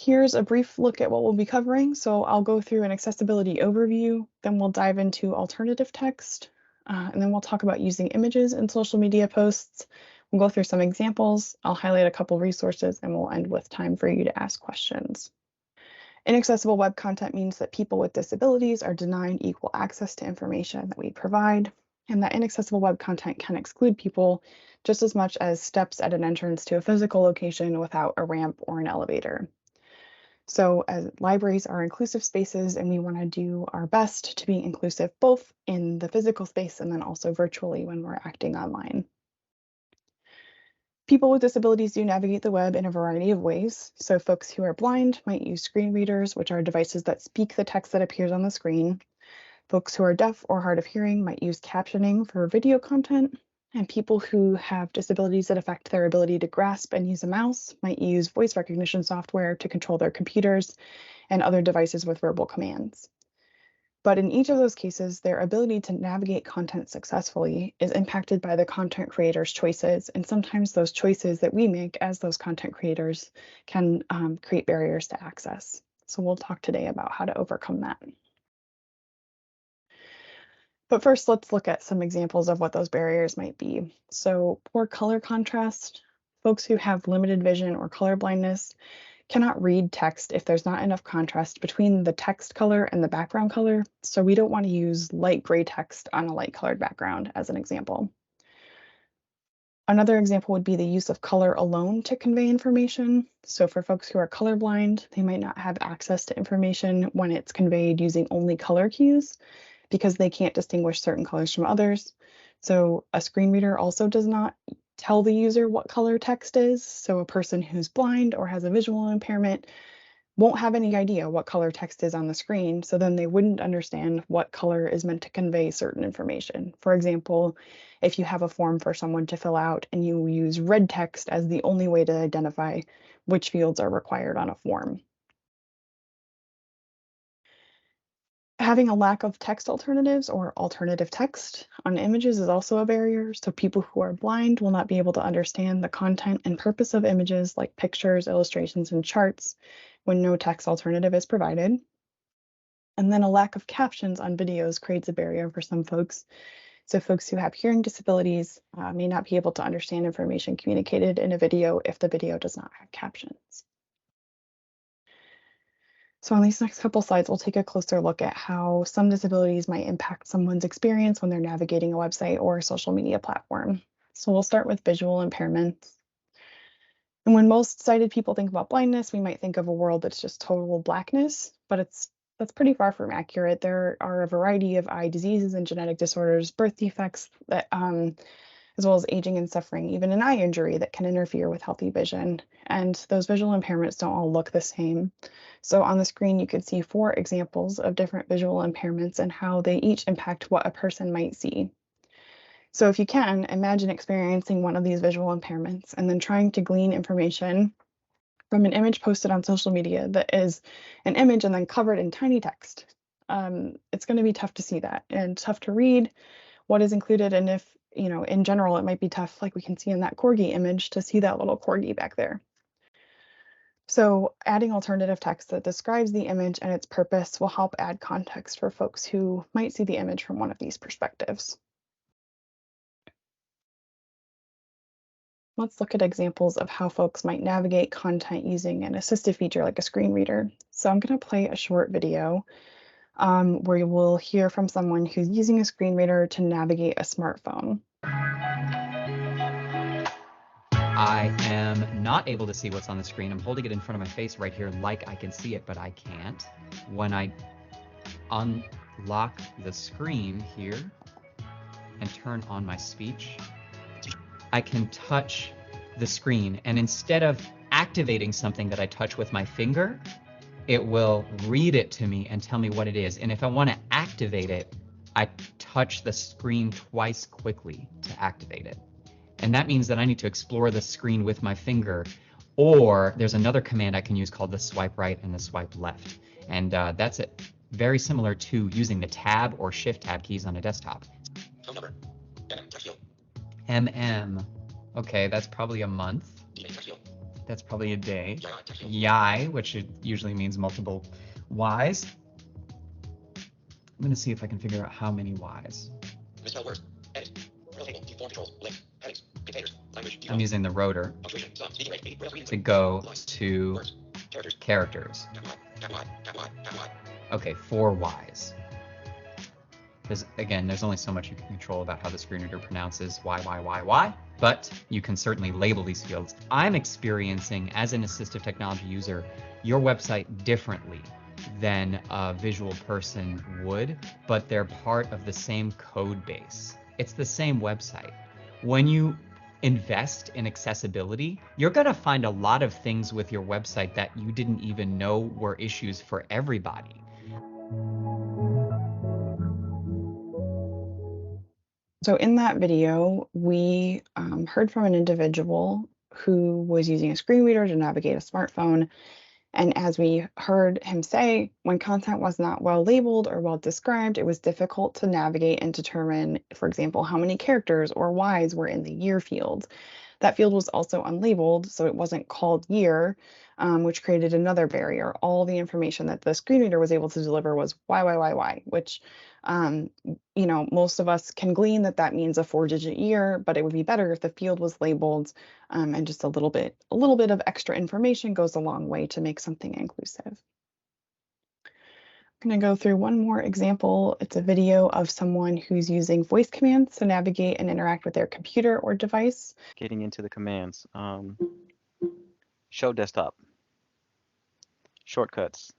Here's a brief look at what we'll be covering. So I'll go through an accessibility overview, then we'll dive into alternative text, and then we'll talk about using images in social media posts. We'll go through some examples, I'll highlight a couple resources, and we'll end with time for you to ask questions. Inaccessible web content means that people with disabilities are denied equal access to information that we provide, and that inaccessible web content can exclude people just as much as steps at an entrance to a physical location without a ramp or an elevator. So as libraries are inclusive spaces, and we want to do our best to be inclusive both in the physical space and then also virtually when we're acting online. People with disabilities do navigate the web in a variety of ways. So folks who are blind might use screen readers, which are devices that speak the text that appears on the screen. Folks who are deaf or hard of hearing might use captioning for video content. And people who have disabilities that affect their ability to grasp and use a mouse might use voice recognition software to control their computers and other devices with verbal commands. But in each of those cases, their ability to navigate content successfully is impacted by the content creator's choices. And sometimes those choices that we make as those content creators can create barriers to access. So we'll talk today about how to overcome that. But first, let's look at some examples of what those barriers might be. So poor color contrast, folks who have limited vision or color blindness cannot read text if there's not enough contrast between the text color and the background color. So we don't want to use light gray text on a light colored background as an example. Another example would be the use of color alone to convey information. So for folks who are colorblind, they might not have access to information when it's conveyed using only color cues because they can't distinguish certain colors from others. So a screen reader also does not tell the user what color text is. So a person who's blind or has a visual impairment won't have any idea what color text is on the screen. So then they wouldn't understand what color is meant to convey certain information. For example, if you have a form for someone to fill out and you use red text as the only way to identify which fields are required on a form. Having a lack of text alternatives or alternative text on images is also a barrier. So people who are blind will not be able to understand the content and purpose of images like pictures, illustrations, and charts when no text alternative is provided. And then a lack of captions on videos creates a barrier for some folks. So folks who have hearing disabilities may not be able to understand information communicated in a video if the video does not have captions. So on these next couple slides, we'll take a closer look at how some disabilities might impact someone's experience when they're navigating a website or a social media platform. So we'll start with visual impairments. And when most sighted people think about blindness, we might think of a world that's just total blackness, but that's pretty far from accurate. There are a variety of eye diseases and genetic disorders, birth defects, that as well as aging and suffering, even an eye injury that can interfere with healthy vision. And those visual impairments don't all look the same. So on the screen, you can see 4 examples of different visual impairments and how they each impact what a person might see. So if you can, imagine experiencing one of these visual impairments and then trying to glean information from an image posted on social media that is an image and then covered in tiny text. It's going to be tough to see that and tough to read what is included, and if in general, it might be tough, like we can see in that corgi image, to see that little corgi back there. So adding alternative text that describes the image and its purpose will help add context for folks who might see the image from one of these perspectives. Let's look at examples of how folks might navigate content using an assistive feature like a screen reader. So I'm going to play a short video where you will hear from someone who's using a screen reader to navigate a smartphone. I am not able to see what's on the screen. I'm holding it in front of my face right here like I can see it, but I can't. When I unlock the screen here and turn on my speech, I can touch the screen, and instead of activating something that I touch with my finger, it will read it to me and tell me what it is. And if I want to activate it, I touch the screen twice quickly to activate it. And that means that I need to explore the screen with my finger, or there's another command I can use called the swipe right and the swipe left. And that's it. Very similar to using the tab or shift tab keys on a desktop. Phone number, MM. Okay, that's probably a month. That's probably a day. Yai, which it usually means multiple Ys. I'm going to see if I can figure out how many Ys. Misspelled words. Edit. Row table. View form controls. Link. Headings. Containers. Language. I'm using the rotor to go to characters. Okay, 4 Ys. There's only so much you can control about how the screen reader pronounces Y, but you can certainly label these fields. I'm experiencing, as an assistive technology user, your website differently than a visual person would, but they're part of the same code base. It's the same website. When you invest in accessibility, you're going to find a lot of things with your website that you didn't even know were issues for everybody. So in that video, we heard from an individual who was using a screen reader to navigate a smartphone. And as we heard him say, when content was not well labeled or well described, it was difficult to navigate and determine, for example, how many characters or Ys were in the year field. That field was also unlabeled, so it wasn't called year, which created another barrier. All the information that the screen reader was able to deliver was Y, which, most of us can glean that that means a 4-digit year, but it would be better if the field was labeled, and just a little bit of extra information goes a long way to make something inclusive. I'm going to go through one more example. It's a video of someone who's using voice commands to navigate and interact with their computer or device. Getting into the commands. Show desktop. Shortcuts.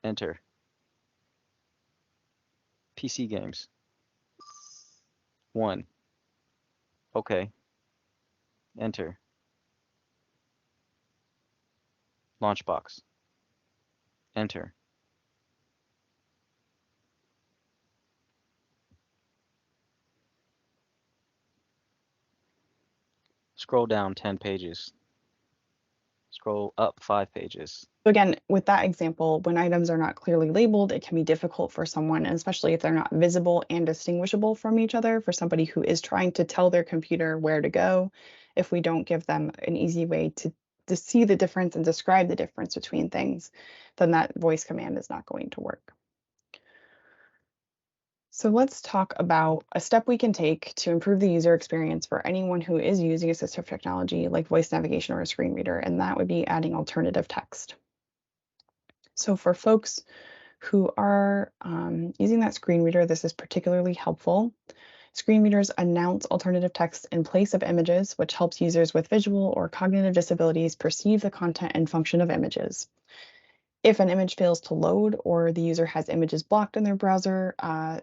Enter. PC games. 1. OK. Enter. Launchbox. Enter. Scroll down 10 pages. Scroll up 5 pages. So again, with that example, when items are not clearly labeled, it can be difficult for someone, and especially if they're not visible and distinguishable from each other, for somebody who is trying to tell their computer where to go. If we don't give them an easy way to see the difference and describe the difference between things, then that voice command is not going to work. So let's talk about a step we can take to improve the user experience for anyone who is using assistive technology like voice navigation or a screen reader, and that would be adding alternative text. So for folks who are using that screen reader, this is particularly helpful. Screen readers announce alternative text in place of images, which helps users with visual or cognitive disabilities perceive the content and function of images. If an image fails to load or the user has images blocked in their browser,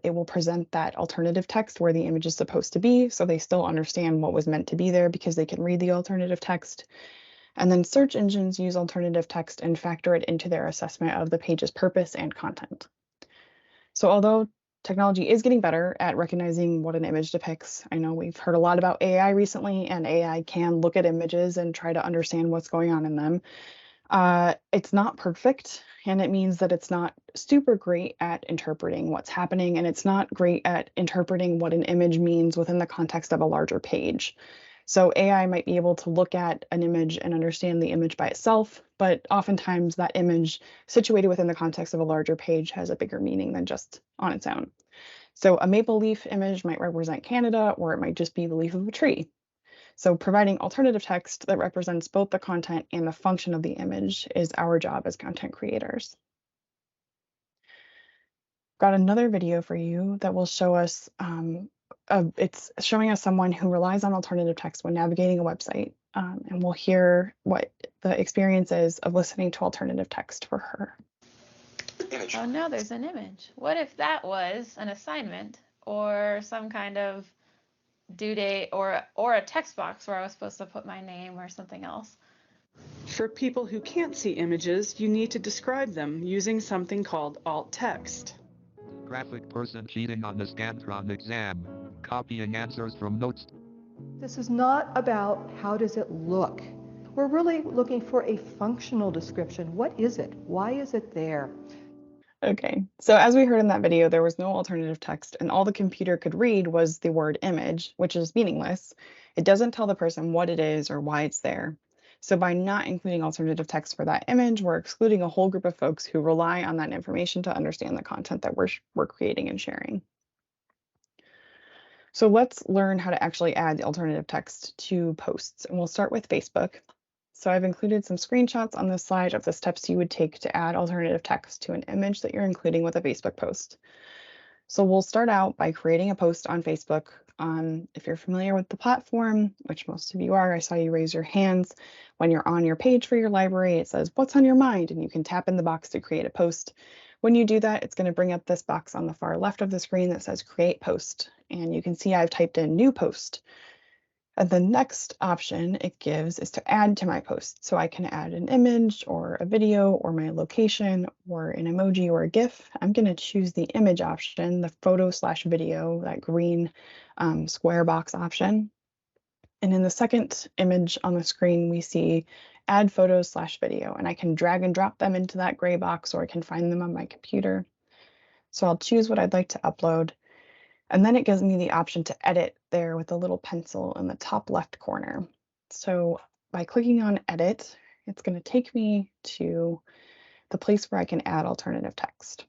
it will present that alternative text where the image is supposed to be, so they still understand what was meant to be there because they can read the alternative text. And then search engines use alternative text and factor it into their assessment of the page's purpose and content. So although technology is getting better at recognizing what an image depicts, I know we've heard a lot about AI recently, and AI can look at images and try to understand what's going on in them. It's not perfect, and it means that it's not super great at interpreting what's happening, and it's not great at interpreting what an image means within the context of a larger page. So AI might be able to look at an image and understand the image by itself, but oftentimes that image situated within the context of a larger page has a bigger meaning than just on its own. So a maple leaf image might represent Canada, or it might just be the leaf of a tree. So providing alternative text that represents both the content and the function of the image is our job as content creators. Got another video for you that will show us, it's showing us someone who relies on alternative text when navigating a website, and we'll hear what the experience is of listening to alternative text for her. Image. Oh no, there's an image. What if that was an assignment or some kind of due date or a text box where I was supposed to put my name or something else? For people who can't see images, you need to describe them using something called alt text. Graphic person cheating on the Scantron exam. Copying answers from notes. This is not about how does it look. We're really looking for a functional description. What is it? Why is it there? Okay, so as we heard in that video, there was no alternative text, and all the computer could read was the word image, which is meaningless. It doesn't tell the person what it is or why it's there. So by not including alternative text for that image, we're excluding a whole group of folks who rely on that information to understand the content that we're creating and sharing. So let's learn how to actually add the alternative text to posts. And we'll start with Facebook. So I've included some screenshots on this slide of the steps you would take to add alternative text to an image that you're including with a Facebook post. So we'll start out by creating a post on Facebook. If you're familiar with the platform, which most of you are, I saw you raise your hands. When you're on your page for your library, it says, "What's on your mind?" And you can tap in the box to create a post. When you do that, it's going to bring up this box on the far left of the screen that says Create Post. And you can see I've typed in New Post. And the next option it gives is to add to my post. So I can add an image or a video or my location or an emoji or a GIF. I'm going to choose the image option, the photo/video, that green square box option. And in the second image on the screen, we see add photos/video, and I can drag and drop them into that gray box, or I can find them on my computer. So I'll choose what I'd like to upload. And then it gives me the option to edit there with a little pencil in the top left corner. So by clicking on edit, it's going to take me to the place where I can add alternative text.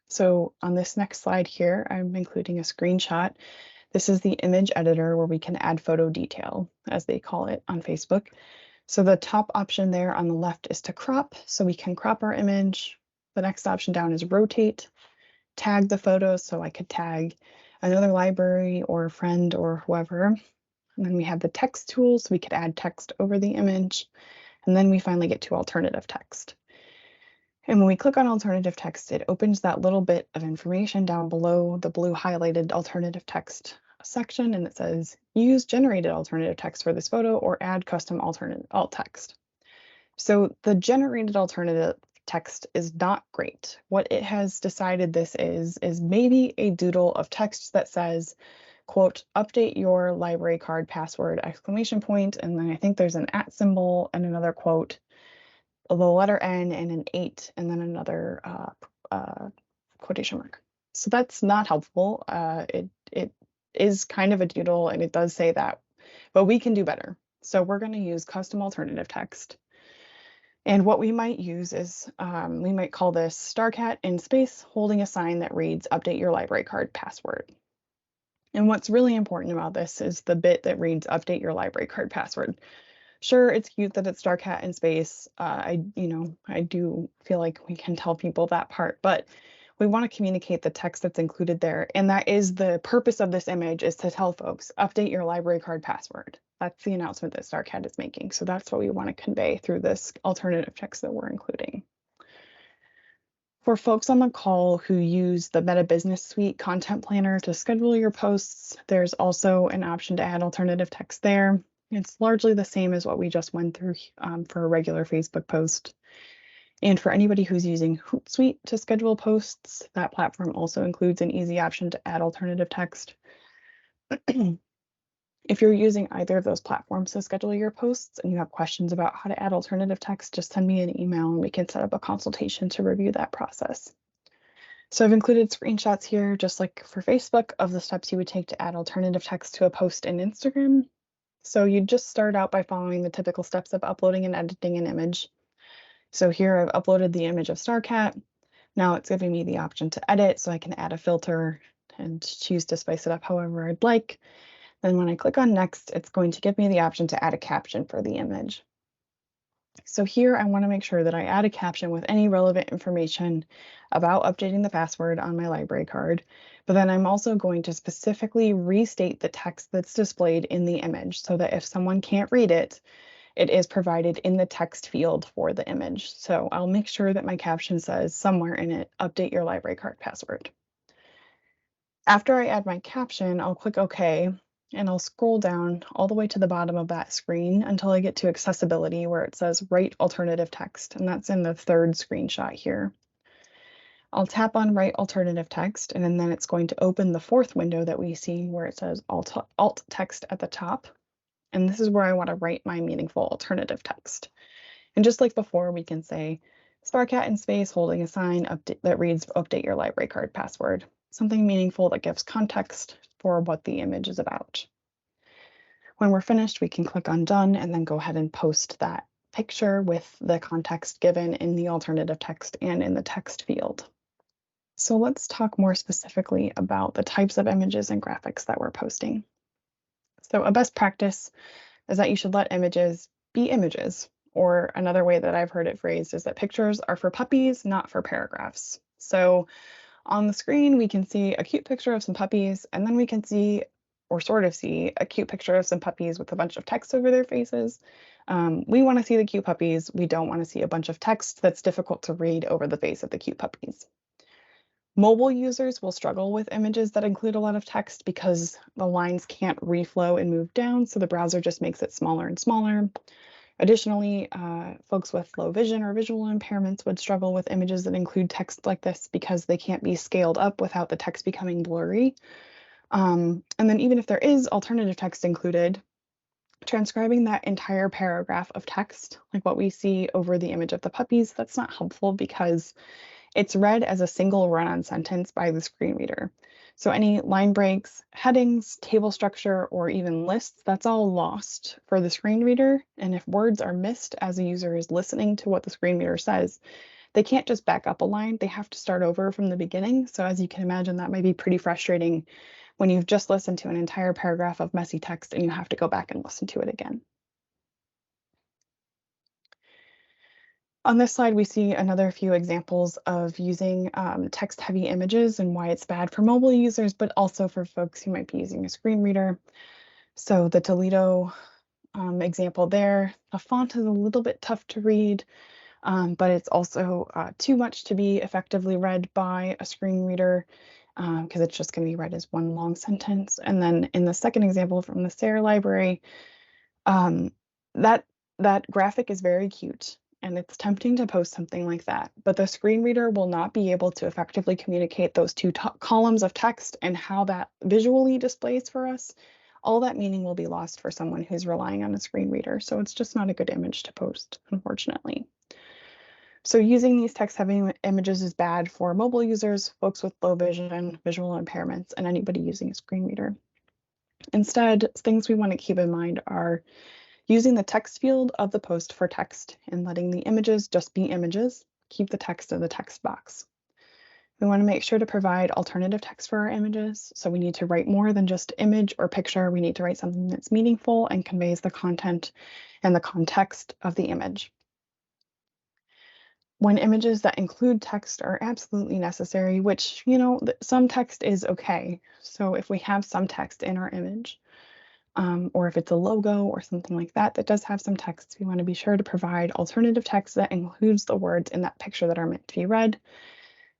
So on this next slide here, I'm including a screenshot. This is the image editor where we can add photo detail, as they call it on Facebook. So the top option there on the left is to crop, so we can crop our image. The next option down is rotate. Tag the photos, so I could tag another library or a friend or whoever. And then we have the text tools, so we could add text over the image. And then we finally get to alternative text. And when we click on alternative text, it opens that little bit of information down below the blue highlighted alternative text section, and it says use generated alternative text for this photo or add custom alternate alt text. So the generated alternative text is not great. What it has decided this is maybe a doodle of text that says, quote, update your library card password, exclamation point, and then I think there's an @ symbol and another quote, the letter N and an 8, and then another quotation mark. So that's not helpful. It is kind of a doodle, and it does say that, but we can do better. So we're going to use custom alternative text. And what we might use is, we might call this StarCat in space holding a sign that reads, update your library card password. And what's really important about this is the bit that reads, update your library card password. Sure, it's cute that it's StarCat in space. I do feel like we can tell people that part, but we want to communicate the text that's included there. And that is the purpose of this image, is to tell folks, update your library card password. That's the announcement that StarCat is making. So that's what we want to convey through this alternative text that we're including. For folks on the call who use the Meta Business Suite content planner to schedule your posts, there's also an option to add alternative text there. It's largely the same as what we just went through for a regular Facebook post. And for anybody who's using Hootsuite to schedule posts, that platform also includes an easy option to add alternative text. If you're using either of those platforms to schedule your posts and you have questions about how to add alternative text, just send me an email and we can set up a consultation to review that process. So I've included screenshots here, just like for Facebook, of the steps you would take to add alternative text to a post in Instagram. So you just start out by following the typical steps of uploading and editing an image. So here I've uploaded the image of StarCat. Now it's giving me the option to edit, so I can add a filter and choose to spice it up however I'd like. Then when I click on next, it's going to give me the option to add a caption for the image. So here I want to make sure that I add a caption with any relevant information about updating the password on my library card, but then I'm also going to specifically restate the text that's displayed in the image so that if someone can't read it, it is provided in the text field for the image. So I'll make sure that my caption says somewhere in it, update your library card password. After I add my caption, I'll click OK, and I'll scroll down all the way to the bottom of that screen until I get to accessibility, where it says write alternative text, and that's in the third screenshot here. I'll tap on write alternative text, and then it's going to open the fourth window that we see where it says alt text at the top. And this is where I want to write my meaningful alternative text. And just like before, we can say StarCat in space holding a sign that reads update your library card password. Something meaningful that gives context for what the image is about. When we're finished, we can click on done and then go ahead and post that picture with the context given in the alternative text and in the text field. So let's talk more specifically about the types of images and graphics that we're posting. So a best practice is that you should let images be images, or another way that I've heard it phrased is that pictures are for puppies, not for paragraphs. So on the screen, we can see a cute picture of some puppies, and then we can see, or sort of see, a cute picture of some puppies with a bunch of text over their faces. We want to see the cute puppies. We don't want to see a bunch of text that's difficult to read over the face of the cute puppies. Mobile users will struggle with images that include a lot of text because the lines can't reflow and move down, so the browser just makes it smaller and smaller. Additionally, folks with low vision or visual impairments would struggle with images that include text like this because they can't be scaled up without the text becoming blurry. And then even if there is alternative text included, transcribing that entire paragraph of text, like what we see over the image of the puppies, that's not helpful because it's read as a single run-on sentence by the screen reader. So any line breaks, headings, table structure, or even lists, that's all lost for the screen reader. And if words are missed as a user is listening to what the screen reader says, they can't just back up a line, they have to start over from the beginning. So as you can imagine, that might be pretty frustrating when you've just listened to an entire paragraph of messy text and you have to go back and listen to it again. On this slide, we see another few examples of using text-heavy images and why it's bad for mobile users, but also for folks who might be using a screen reader. So the Toledo example there, the font is a little bit tough to read, but it's also too much to be effectively read by a screen reader because it's just going to be read as one long sentence. And then in the second example from the Sarah library, that graphic is very cute. And it's tempting to post something like that, but the screen reader will not be able to effectively communicate those two columns of text and how that visually displays for us. All that meaning will be lost for someone who's relying on a screen reader. So it's just not a good image to post, unfortunately. So using these text-heavy images is bad for mobile users, folks with low vision, visual impairments, and anybody using a screen reader. Instead, things we want to keep in mind are using the text field of the post for text and letting the images just be images, keep the text in the text box. We want to make sure to provide alternative text for our images. So we need to write more than just image or picture. We need to write something that's meaningful and conveys the content and the context of the image. When images that include text are absolutely necessary, which, you know, some text is okay. So if we have some text in our image, or if it's a logo or something like that that does have some text, we want to be sure to provide alternative text that includes the words in that picture that are meant to be read.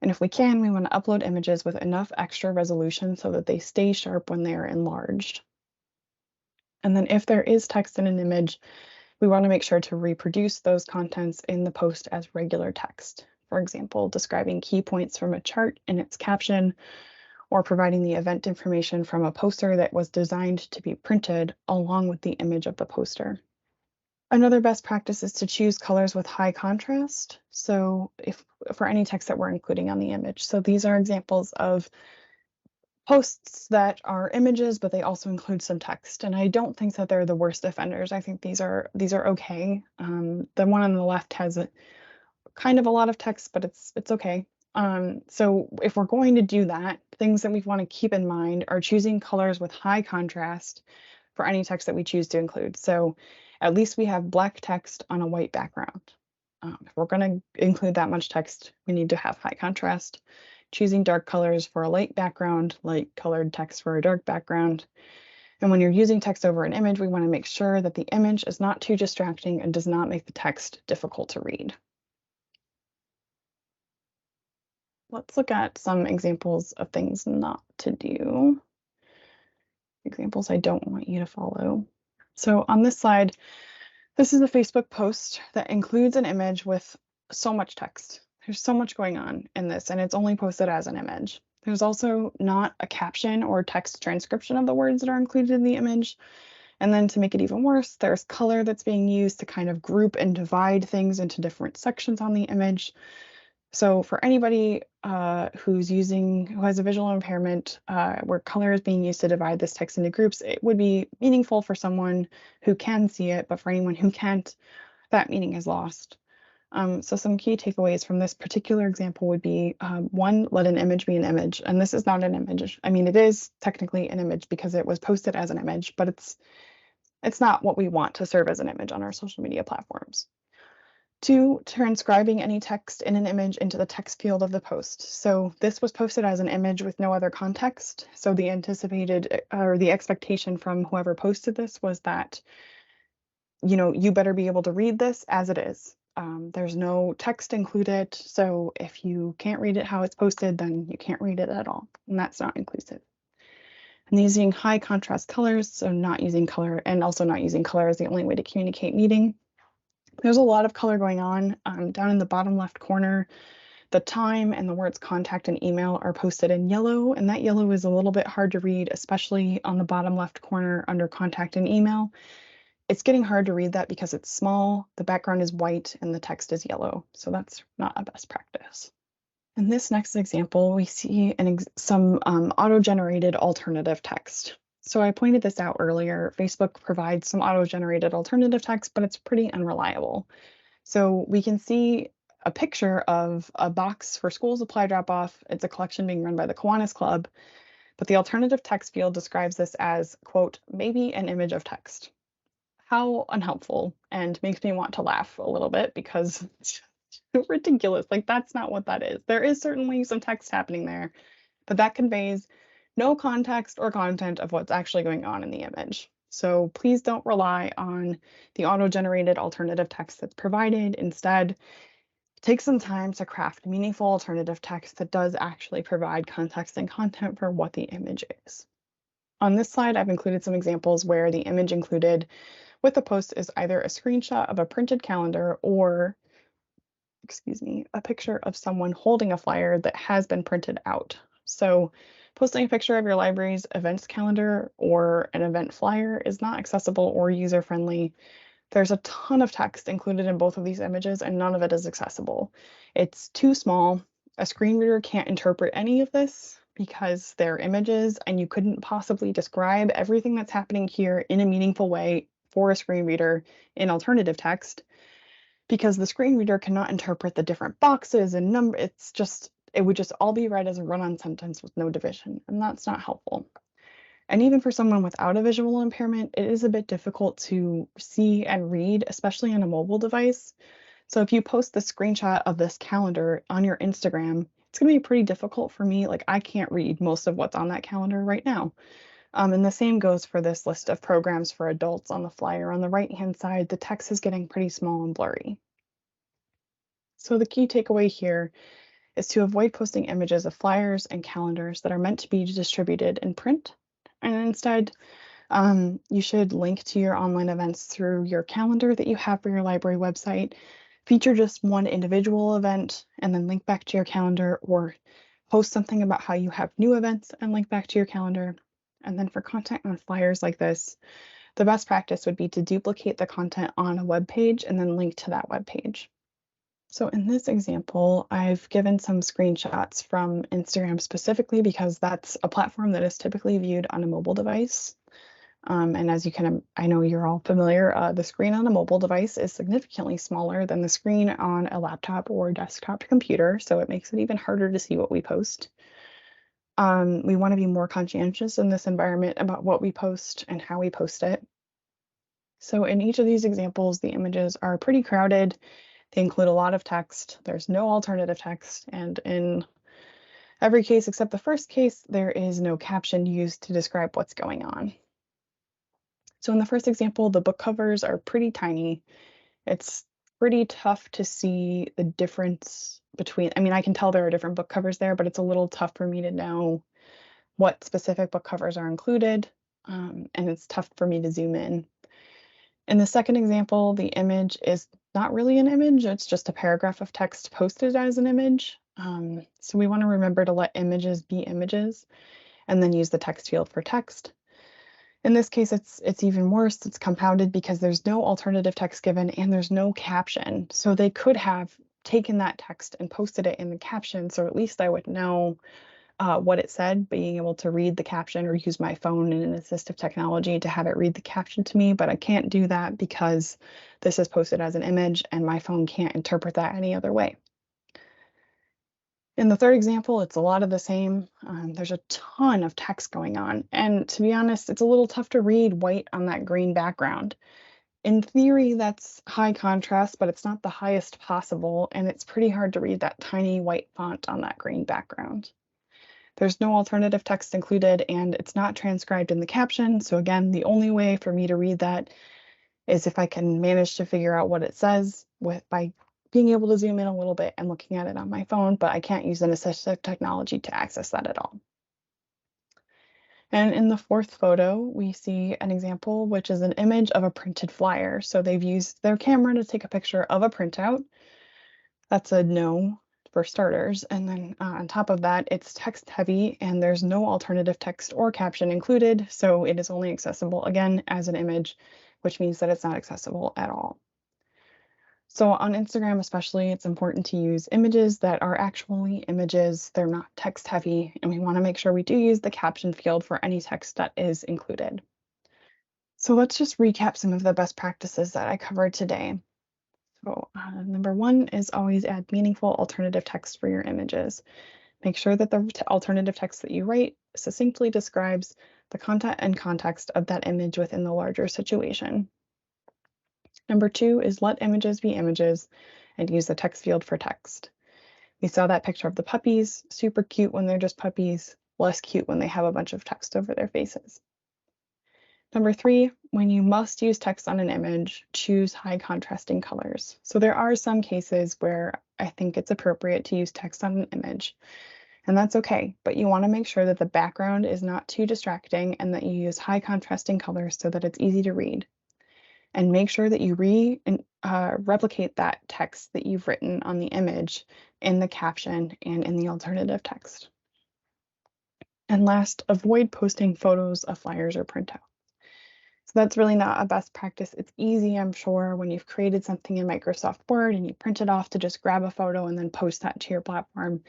And if we can, we want to upload images with enough extra resolution so that they stay sharp when they are enlarged. And then if there is text in an image, we want to make sure to reproduce those contents in the post as regular text. For example, describing key points from a chart in its caption, or providing the event information from a poster that was designed to be printed along with the image of the poster. Another best practice is to choose colors with high contrast. So if for any text that we're including on the image. So these are examples of posts that are images, but they also include some text. And I don't think that they're the worst offenders. I think these are okay. The one on the left has kind of a lot of text, but it's okay. So if we're going to do that, things that we want to keep in mind are choosing colors with high contrast for any text that we choose to include. So at least we have black text on a white background. If we're going to include that much text, we need to have high contrast. Choosing dark colors for a light background, light colored text for a dark background. And when you're using text over an image, we want to make sure that the image is not too distracting and does not make the text difficult to read. Let's look at some examples of things not to do. Examples I don't want you to follow. So on this slide, this is a Facebook post that includes an image with so much text. There's so much going on in this, and it's only posted as an image. There's also not a caption or text transcription of the words that are included in the image. And then to make it even worse, there's color that's being used to kind of group and divide things into different sections on the image. So for anybody who has a visual impairment where color is being used to divide this text into groups, it would be meaningful for someone who can see it, but for anyone who can't, that meaning is lost. So some key takeaways from this particular example would be, one, let an image be an image. And this is not an image. I mean, it is technically an image because it was posted as an image, but it's not what we want to serve as an image on our social media platforms. 2, transcribing any text in an image into the text field of the post. So this was posted as an image with no other context. So the anticipated or the expectation from whoever posted this was that, you better be able to read this as it is. There's no text included. So if you can't read it how it's posted, then you can't read it at all. And that's not inclusive. And using high contrast colors, so not using color, and also not using color is the only way to communicate meaning. There's a lot of color going on. Down in the bottom left corner, the time and the words contact and email are posted in yellow, and that yellow is a little bit hard to read, especially on the bottom left corner under contact and email. It's getting hard to read that because it's small, the background is white, and the text is yellow, so that's not a best practice. In this next example, we see some auto-generated alternative text. So I pointed this out earlier. Facebook provides some auto-generated alternative text, but it's pretty unreliable. So we can see a picture of a box for school supply drop-off. It's a collection being run by the Kiwanis Club, but the alternative text field describes this as, quote, maybe an image of text. How unhelpful, and makes me want to laugh a little bit because it's ridiculous. Like, that's not what that is. There is certainly some text happening there, but that conveys no context or content of what's actually going on in the image. So please don't rely on the auto-generated alternative text that's provided. Instead, take some time to craft meaningful alternative text that does actually provide context and content for what the image is. On this slide, I've included some examples where the image included with the post is either a screenshot of a printed calendar or, a picture of someone holding a flyer that has been printed out. So posting a picture of your library's events calendar or an event flyer is not accessible or user-friendly. There's a ton of text included in both of these images and none of it is accessible. It's too small. A screen reader can't interpret any of this because they're images and you couldn't possibly describe everything that's happening here in a meaningful way for a screen reader in alternative text because the screen reader cannot interpret the different boxes and number. It would just all be read as a run-on sentence with no division, and that's not helpful. And even for someone without a visual impairment, it is a bit difficult to see and read, especially on a mobile device. So if you post the screenshot of this calendar on your Instagram, it's going to be pretty difficult for me. Like, I can't read most of what's on that calendar right now. And the same goes for this list of programs for adults on the flyer. On the right-hand side, the text is getting pretty small and blurry. So the key takeaway here is to avoid posting images of flyers and calendars that are meant to be distributed in print. And instead, you should link to your online events through your calendar that you have for your library website. Feature just one individual event and then link back to your calendar, or post something about how you have new events and link back to your calendar. And then for content on flyers like this, the best practice would be to duplicate the content on a web page and then link to that web page. So in this example, I've given some screenshots from Instagram specifically because that's a platform that is typically viewed on a mobile device. And as I know you're all familiar, the screen on a mobile device is significantly smaller than the screen on a laptop or desktop computer, so it makes it even harder to see what we post. We want to be more conscientious in this environment about what we post and how we post it. So in each of these examples, the images are pretty crowded. They include a lot of text. There's no alternative text. And in every case except the first case, there is no caption used to describe what's going on. So in the first example, the book covers are pretty tiny. It's pretty tough to see the difference between, I can tell there are different book covers there, but it's a little tough for me to know what specific book covers are included, and it's tough for me to zoom in. In the second example, the image is not really an image, it's just a paragraph of text posted as an image. So we want to remember to let images be images and then use the text field for text. In this case, it's even worse. It's compounded because there's no alternative text given and there's no caption. So they could have taken that text and posted it in the caption, so at least I would know what it said, being able to read the caption or use my phone and an assistive technology to have it read the caption to me, but I can't do that because this is posted as an image and my phone can't interpret that any other way. In the third example, it's a lot of the same. There's a ton of text going on, and to be honest, it's a little tough to read white on that green background. In theory, that's high contrast, but it's not the highest possible, and it's pretty hard to read that tiny white font on that green background. There's no alternative text included, and it's not transcribed in the caption. So again, the only way for me to read that is if I can manage to figure out what it says by being able to zoom in a little bit and looking at it on my phone, but I can't use an assistive technology to access that at all. And in the fourth photo, we see an example, which is an image of a printed flyer. So they've used their camera to take a picture of a printout. That's a no for starters. And then on top of that, it's text heavy and there's no alternative text or caption included. So it is only accessible again as an image, which means that it's not accessible at all. So on Instagram especially, it's important to use images that are actually images. They're not text heavy, and we want to make sure we do use the caption field for any text that is included. So let's just recap some of the best practices that I covered today. So number one is always add meaningful alternative text for your images. Make sure that the alternative text that you write succinctly describes the content and context of that image within the larger situation. Number two is let images be images and use the text field for text. We saw that picture of the puppies, super cute when they're just puppies, less cute when they have a bunch of text over their faces. Number three, when you must use text on an image, choose high contrasting colors. So there are some cases where I think it's appropriate to use text on an image, and that's okay, but you want to make sure that the background is not too distracting and that you use high contrasting colors so that it's easy to read. And make sure that you replicate that text that you've written on the image in the caption and in the alternative text. And last, avoid posting photos of flyers or printouts. So that's really not a best practice. It's easy, I'm sure, when you've created something in Microsoft Word and you print it off to just grab a photo and then post that to your platform.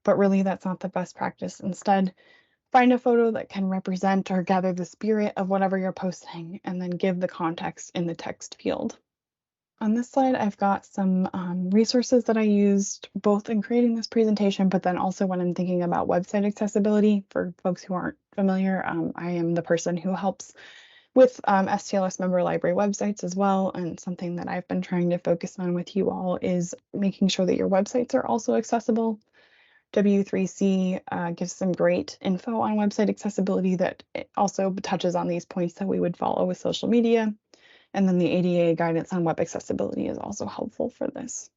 But really, that's not the best practice. Instead, find a photo that can represent or gather the spirit of whatever you're posting and then give the context in the text field. On this slide, I've got some resources that I used both in creating this presentation, but then also when I'm thinking about website accessibility. For folks who aren't familiar, I am the person who helps with STLS member library websites as well, and something that I've been trying to focus on with you all is making sure that your websites are also accessible. W3C gives some great info on website accessibility that also touches on these points that we would follow with social media. And then the ADA guidance on web accessibility is also helpful for this.